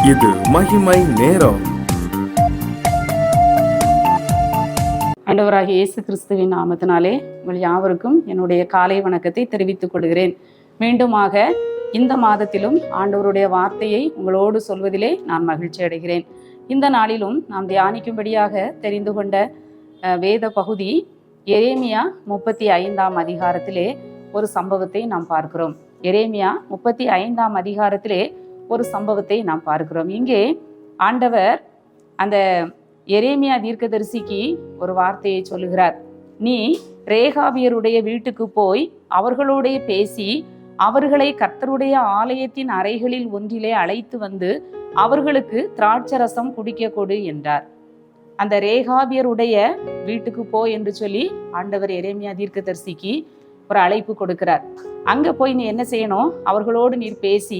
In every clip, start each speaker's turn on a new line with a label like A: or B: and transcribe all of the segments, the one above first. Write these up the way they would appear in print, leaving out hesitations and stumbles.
A: இது மகிமை நேரம்.
B: ஆண்டவராகிய இயேசு கிறிஸ்துவின் நாமத்தினாலே உங்கள் யாவருக்கும் என்னுடைய காலை வணக்கத்தை தெரிவித்துக் கொள்கிறேன். மீண்டுமாக இந்த மாதத்திலும் ஆண்டவருடைய வார்த்தையை உங்களோடு சொல்வதிலே நான் மகிழ்ச்சி அடைகிறேன். இந்த நாளிலும் நாம் தியானிக்கும்படியாக தெரிந்து கொண்ட வேத பகுதி எரேமியா 35ஆம் அதிகாரத்திலே ஒரு சம்பவத்தை நாம் பார்க்கிறோம். எரேமியா 35ஆம் அதிகாரத்திலே ஒரு சம்பவத்தை நாம் பார்க்கிறோம். இங்கே ஆண்டவர் அந்த எரேமியா தீர்க்கதரிசிக்கு ஒரு வார்த்தையை சொல்லுகிறார். நீ ரேகாபியருடைய வீட்டுக்கு போய் அவர்களோடைய பேசி அவர்களை கர்த்தருடைய ஆலயத்தின் அறைகளில் ஒன்றிலே அழைத்து வந்து அவர்களுக்கு திராட்சரசம் குடிக்க கொடு என்றார். அந்த ரேகாபியருடைய வீட்டுக்கு போ என்று சொல்லி ஆண்டவர் எரேமியா தீர்க்கதரிசிக்கு ஒரு அழைப்பு கொடுக்கிறார். அங்க போய் நீ என்ன செய்யணும்? அவர்களோடு நீர் பேசி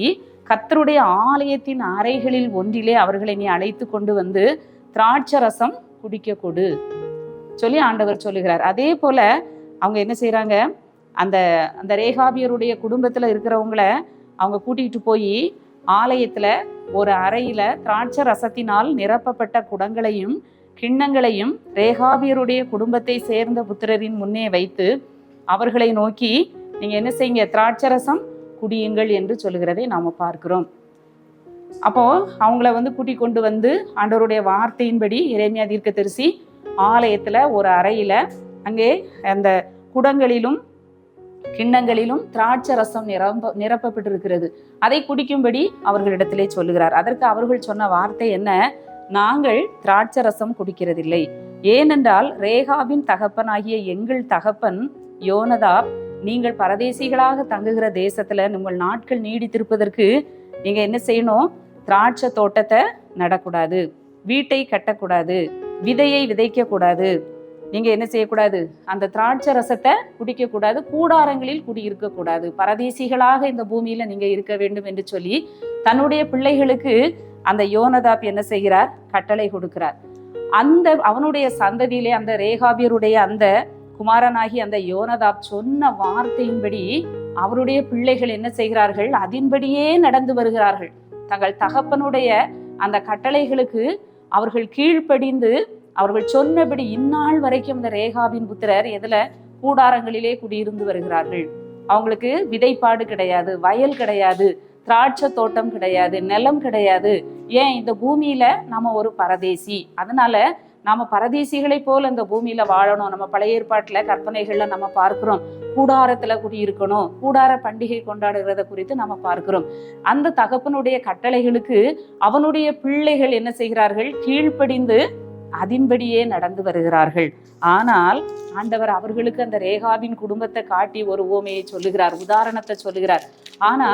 B: கர்த்தருடைய ஆலயத்தின் அறைகளில் ஒன்றிலே அவர்களை நீ அழைத்து கொண்டு வந்து திராட்சரசம் குடிக்க கொடு சொல்லி ஆண்டவர் சொல்லுகிறார். அதே போல அவங்க என்ன செய்யறாங்க? அந்த அந்த ரேகாபியருடைய குடும்பத்துல இருக்கிறவங்கள அவங்க கூட்டிகிட்டு போய் ஆலயத்துல ஒரு அறையில திராட்சை ரசத்தினால் நிரப்பப்பட்ட குடங்களையும் கிண்ணங்களையும் ரேகாபியருடைய குடும்பத்தை சேர்ந்த புத்திரரின் முன்னே வைத்து அவர்களை நோக்கி நீங்க என்ன செய்யுங்க? திராட்சரசம் குடியுங்கள் என்று சொல்லுகிறதை நாம பார்க்கிறோம். அப்போ அவங்கள கூட்டி கொண்டு வந்து ஆண்டவருடைய வார்த்தையின்படி எரேமியா தீர்க்கதரிசி ஆலயத்துல ஒரு அறையில அங்கே அந்த குடங்களிலும் கிண்ணங்களிலும் திராட்சை ரசம் நிரப்பப்பட்டிருக்கிறது. அதை குடிக்கும்படி அவர்களிடத்திலே சொல்லுகிறார். அதற்கு அவர்கள் சொன்ன வார்த்தை என்ன? நாங்கள் திராட்சை ரசம் குடிக்கிறதில்லை. ஏனென்றால் ரேகாபின் தகப்பனாகிய எங்கள் தகப்பன் யோனதாப் நீங்கள் பரதேசிகளாக தங்குகிற தேசத்துல உங்கள் நாட்கள் நீடித்திருப்பதற்கு நீங்க என்ன செய்யணும்? திராட்சை தோட்டத்தை நடக்கூடாது, வீட்டை கட்டக்கூடாது, விதையை விதைக்க கூடாது, நீங்க என்ன செய்யக்கூடாது? அந்த திராட்சை ரசத்தை குடிக்க கூடாது, கூடாரங்களில் குடியிருக்க கூடாது, பரதேசிகளாக இந்த பூமியில நீங்க இருக்க வேண்டும் என்று சொல்லி தன்னுடைய பிள்ளைகளுக்கு அந்த யோனதாப் என்ன செய்கிறார்? கட்டளை கொடுக்கிறார். அந்த அவனுடைய சந்ததியிலே அந்த ரேகாபியருடைய அந்த குமாரனாகி அந்த யோனதாப் சொன்ன வார்த்தையின்படி அவருடைய பிள்ளைகள் என்ன செய்கிறார்கள்? அதன்படியே நடந்து வருகிறார்கள். தங்கள் தகப்பனுடைய அந்த கட்டளைகளுக்கு அவர்கள் கீழ்ப்படிந்து அவர்கள் சொன்னபடி இந்நாள் வரைக்கும் இந்த ரேகாபின் புத்திரர் எதுல? கூடாரங்களிலே குடியிருந்து வருகிறார்கள். அவங்களுக்கு விதைப்பாடு கிடையாது, வயல் கிடையாது, திராட்சை தோட்டம் கிடையாது, நிலம் கிடையாது. ஏன்? இந்த பூமியில நாம ஒரு பரதேசி, அதனால நாம பரதேசிகளை போல இந்த பூமியில வாழணும். நம்ம பழைய ஏற்பாட்டுல கற்பனைகள்ல நம்ம பார்க்கிறோம், கூடாரத்துல குடியிருக்கணும், கூடார பண்டிகை கொண்டாடுகிறத குறித்து நம்ம பார்க்கிறோம். அந்த தகப்பனுடைய கட்டளைகளுக்கு அவனுடைய பிள்ளைகள் என்ன செய்கிறார்கள்? கீழ்ப்படிந்து அதன்படியே நடந்து வருகிறார்கள். ஆனால் ஆண்டவர் அவர்களுக்கு அந்த ரேகாபின் குடும்பத்தை காட்டி ஒரு உவமையை சொல்லுகிறார், உதாரணத்தை சொல்லுகிறார். ஆனா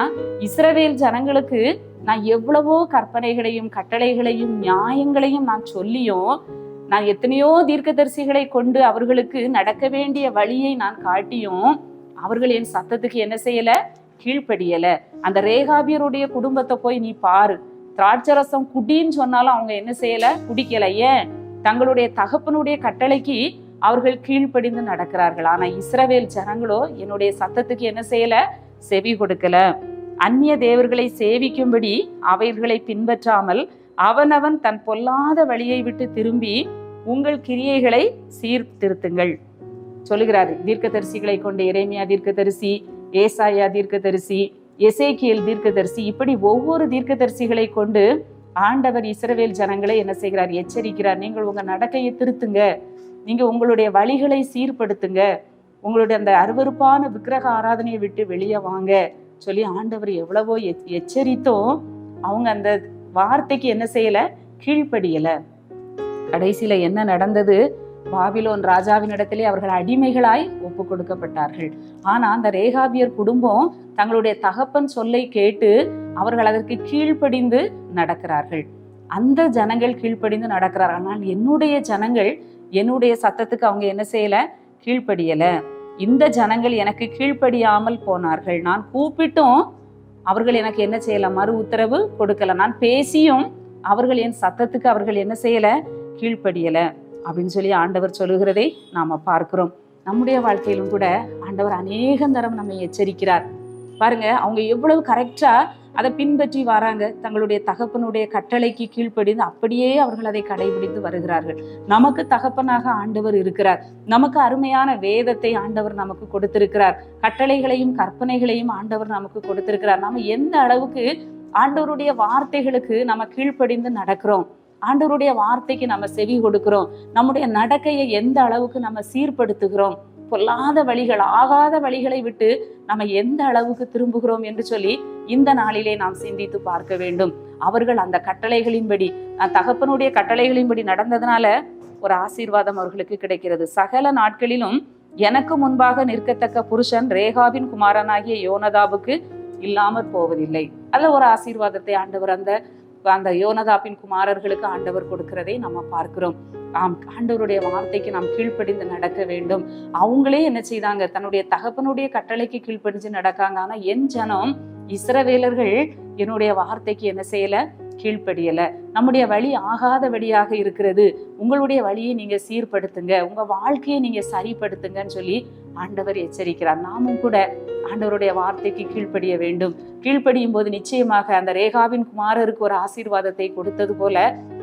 B: இஸ்ரவேல் ஜனங்களுக்கு நான் எவ்வளவோ கற்பனைகளையும் கட்டளைகளையும் நியாயங்களையும் நான் சொல்லியும், நான் எத்தனையோ தீர்க்கதரிசிகளை கொண்டு அவர்களுக்கு நடக்க வேண்டிய வழியை நான் காட்டியும் அவர்கள் என் சத்தத்துக்கு என்ன செய்யல? கீழ்ப்படியல. அந்த ரேகாபியருடைய குடும்பத்தை போய் நீ பாரு, திராட்சரசம் குடின்னு சொன்னாலும் அவங்க என்ன செய்யல? குடிக்கல. ஏன்? தங்களுடைய தகப்பனுடைய கட்டளைக்கு அவர்கள் கீழ்ப்படிந்து நடக்கிறார்கள். ஆனா இஸ்ரவேல் ஜனங்களோ என்னுடைய சத்தத்துக்கு என்ன செய்யல? செவி கொடுக்கல. அந்நிய தேவர்களை சேவிக்கும்படி அவைகளை பின்பற்றாமல் அவனவன் தன் பொல்லாத வழியை விட்டு திரும்பி உங்கள் கிரியைகளை சீர்திருத்துங்கள் சொல்லுகிறாரு. தீர்க்கதரிசிகளை கொண்டு எரேமியா தீர்க்கதரிசி, ஏசாயா தீர்க்கதரிசி, எசேக்கியேல் தீர்க்கதரிசி, இப்படி ஒவ்வொரு தீர்க்கதரிசிகளை கொண்டு ஆண்டவர் இஸ்ரவேல் ஜனங்களை என்ன செய்கிறார்? எச்சரிக்கிறார். நீங்கள் உங்க நடக்கையை திருத்துங்க, நீங்க உங்களுடைய வழிகளை சீர்படுத்துங்க, உங்களுடைய அந்த அருவருப்பான விக்கிரக ஆராதனையை விட்டு வெளியே வாங்க சொல்லி ஆண்டவர் எவ்வளவோ எச்சரித்தும் அவங்க அந்த வார்த்தைக்கு என்ன செய்யல? கீழ்ப்படியல. கடைசியில என்ன நடந்தது? பாபிலோன் ராஜாவின் இடத்திலே அவர்கள் அடிமைகளாய் ஒப்பு கொடுக்கப்பட்டார்கள். ஆனா அந்த ரேகாபியர் குடும்பம் தங்களுடைய தகப்பன் சொல்லை கேட்டு அவர்கள் அதற்கு கீழ்ப்படிந்து நடக்கிறார்கள். அந்த ஜனங்கள் கீழ்ப்படிந்து நடக்கிறார்கள். ஆனால் என்னுடைய ஜனங்கள் என்னுடைய சத்தத்துக்கு அவங்க என்ன செய்யல? கீழ்ப்படியல. இந்த ஜனங்கள் எனக்கு கீழ்ப்படியாமல் போனார்கள். நான் கூப்பிட்டும் அவர்கள் எனக்கு என்ன செய்யல? மறு உத்தரவு கொடுக்கல. நான் பேசியும் அவர்கள் என் சத்தத்துக்கு அவர்கள் என்ன செய்யல? கீழ்ப்படியல அப்படின்னு சொல்லி ஆண்டவர் சொல்லுகிறதை நாம பார்க்கிறோம். நம்முடைய வாழ்க்கையிலும் கூட ஆண்டவர் அநேக தரம் நம்மை எச்சரிக்கிறார். பாருங்க, அவங்க எவ்வளவு கரெக்டா அதை பின்பற்றி வராங்க. தங்களுடைய தகப்பனுடைய கட்டளைக்கு கீழ்ப்படிந்து அப்படியே அவர்கள் அதை கடைபிடித்து வருகிறார்கள். நமக்கு தகப்பனாக ஆண்டவர் இருக்கிறார். நமக்கு அருமையான வேதத்தை ஆண்டவர் நமக்கு கொடுத்திருக்கிறார். கட்டளைகளையும் கற்பனைகளையும் ஆண்டவர் நமக்கு கொடுத்திருக்கிறார். நம்ம எந்த அளவுக்கு ஆண்டவருடைய வார்த்தைகளுக்கு நம்ம கீழ்ப்படிந்து நடக்கிறோம், ஆண்டவருடைய வார்த்தைக்கு நம்ம செவி கொடுக்கிறோம், நம்முடைய நடக்கையை எந்த அளவுக்கு நம்ம சீர்படுத்துகிறோம், பொல்லாத வழிகள் ஆகாத வழிகளை விட்டு நம்ம எந்த அளவுக்கு திரும்புகிறோம் என்று சொல்லி இந்த நாளிலே நாம் சிந்தித்து பார்க்க வேண்டும். அவர்கள் அந்த கட்டளைகளின்படி, தகப்பனுடைய கட்டளைகளின்படி நடந்ததுனால ஒரு ஆசீர்வாதம் அவர்களுக்கு கிடைக்கிறது. சகல நாட்களிலும் எனக்கு முன்பாக நிற்கத்தக்க புருஷன் ரேகாபின் குமாரனாகிய யோனதாபுக்கு இல்லாமற் போவதில்லை. அதுல ஒரு ஆசீர்வாதத்தை ஆண்டவர் அந்த யோனதாபின் குமாரர்களுக்கு ஆண்டவர் கொடுக்கிறதை நம்ம பார்க்கிறோம். ஆண்டவருடைய வார்த்தைக்கு நாம் கீழ்ப்படிந்து நடக்க வேண்டும். அவங்களே என்ன செய்தாங்க, தன்னுடைய தகப்பனுடைய கட்டளைக்கு கீழ்ப்படிஞ்சு நடக்காங்க. ஆனா என் ஜனம் இஸ்ரவேலர்கள் என்னுடைய வார்த்தைக்கு என்ன செய்யல, கீழ்ப்படியல. நம்முடைய வழி ஆகாத வழியாக இருக்கிறது, உங்களுடைய வழியை நீங்க சீர்படுத்துங்க, உங்க வாழ்க்கையை நீங்க சரிப்படுத்துங்கன்னு சொல்லி ஆண்டவர் எச்சரிக்கிறார். நாமும் கூட ஆண்டவருடைய வார்த்தைக்கு கீழ்ப்படிய வேண்டும். கீழ்ப்படியும் போது நிச்சயமாக அந்த ரேகாவின் குமாரருக்கு ஒரு ஆசீர்வாதத்தை கொடுத்தது போல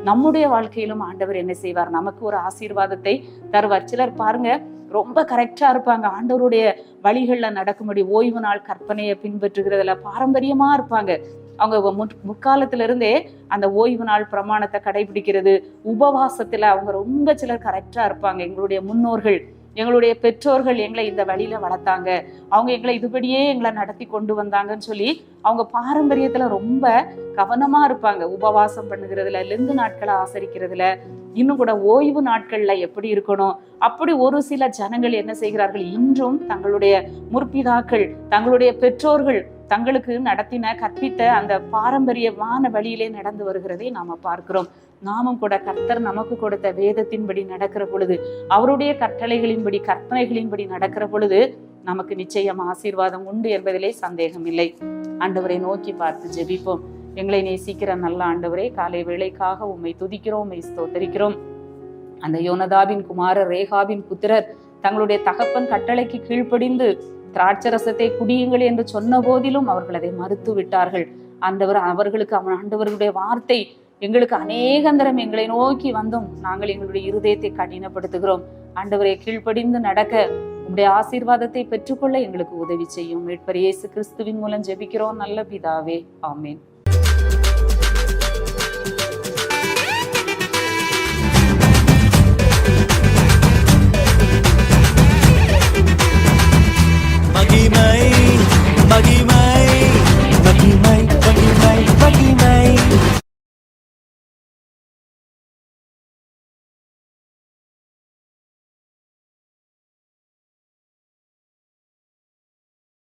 B: நம்முடைய வாழ்க்கையிலும் ஆண்டவர் என்ன செய்வார், நமக்கு ஒரு ஆசீர்வாதத்தை தருவார். சிலர் பாருங்க, ரொம்ப கரெக்டா இருப்பாங்க, ஆண்டவருடைய வழிகள்ல நடக்கும்படி ஓய்வு நாள் கற்பனையை பின்பற்றுகிறதுல பாரம்பரியமா இருப்பாங்க. அவங்க முற்காலத்துல இருந்தே அந்த ஓய்வு நாள் பிரமாணத்தை கடைபிடிக்கிறது, உபவாசத்துல அவங்க ரொம்ப சிலர் கரெக்டா இருப்பாங்க. எங்களுடைய முன்னோர்கள், எங்களுடைய பெற்றோர்கள் எங்களை இந்த வழியில வளர்த்தாங்க, அவங்க எங்களை இதுபடியே எங்களை நடத்தி கொண்டு வந்தாங்கன்னு சொல்லி அவங்க பாரம்பரியத்துல ரொம்ப கவனமா இருப்பாங்க. உபவாசம் பண்ணுகிறதுல, லெந்து நாட்களை ஆசரிக்கிறதுல, இன்னும் கூட ஓய்வு நாட்கள்ல எப்படி இருக்கணும். அப்படி ஒரு சில ஜனங்கள் என்ன செய்கிறார்கள், இன்றும் தங்களுடைய முற்பிதாக்கள், தங்களுடைய பெற்றோர்கள் தங்களுக்கு நடத்தின கற்பித்த அந்த பாரம்பரியமான வழியிலே நடந்து வருகிறதை நாம பார்க்கிறோம். நாமும் கூட கர்த்தர் நமக்கு கொடுத்த வேதத்தின்படி நடக்கிற பொழுது, அவருடைய கட்டளைகளின்படி கற்பனைகளின்படி நடக்கிற பொழுது நமக்கு நிச்சயம் ஆசீர்வாதம் உண்டு என்பதிலே சந்தேகம் இல்லை. ஆண்டவரை நோக்கி பார்த்து ஜெபிப்போம். எங்களை நேசிக்கிற நல்ல ஆண்டவரே, காலை வேளைக்காக உம்மை துதிக்கிறோம், உம்மை ஸ்தோத்தரிக்கிறோம். அந்த யோனதாபின் குமாரர் ரேகாபின் புத்திரர் தங்களுடைய தகப்பன் கட்டளைக்கு கீழ்ப்படிந்து திராட்சரசத்தை குடியுங்கள் என்று சொன்ன போதிலும் அவர்கள் அதை மறுத்து விட்டார்கள். அவர்களுக்கு ஆண்டவர்களுடைய வார்த்தை எங்களுக்கு அநேகந்தரம் எங்களை நோக்கி வந்தும் நாங்கள் எங்களுடைய இருதயத்தை கடினப்படுத்துகிறோம். ஆண்டவரை கீழ்ப்படிந்து நடக்க உங்களுடைய ஆசீர்வாதத்தை பெற்றுக்கொள்ள எங்களுக்கு உதவி செய்யும். மீட்பர் இயேசு கிறிஸ்துவின் மூலம் ஜெபிக்கிறோம் நல்ல பிதாவே, ஆமேன்.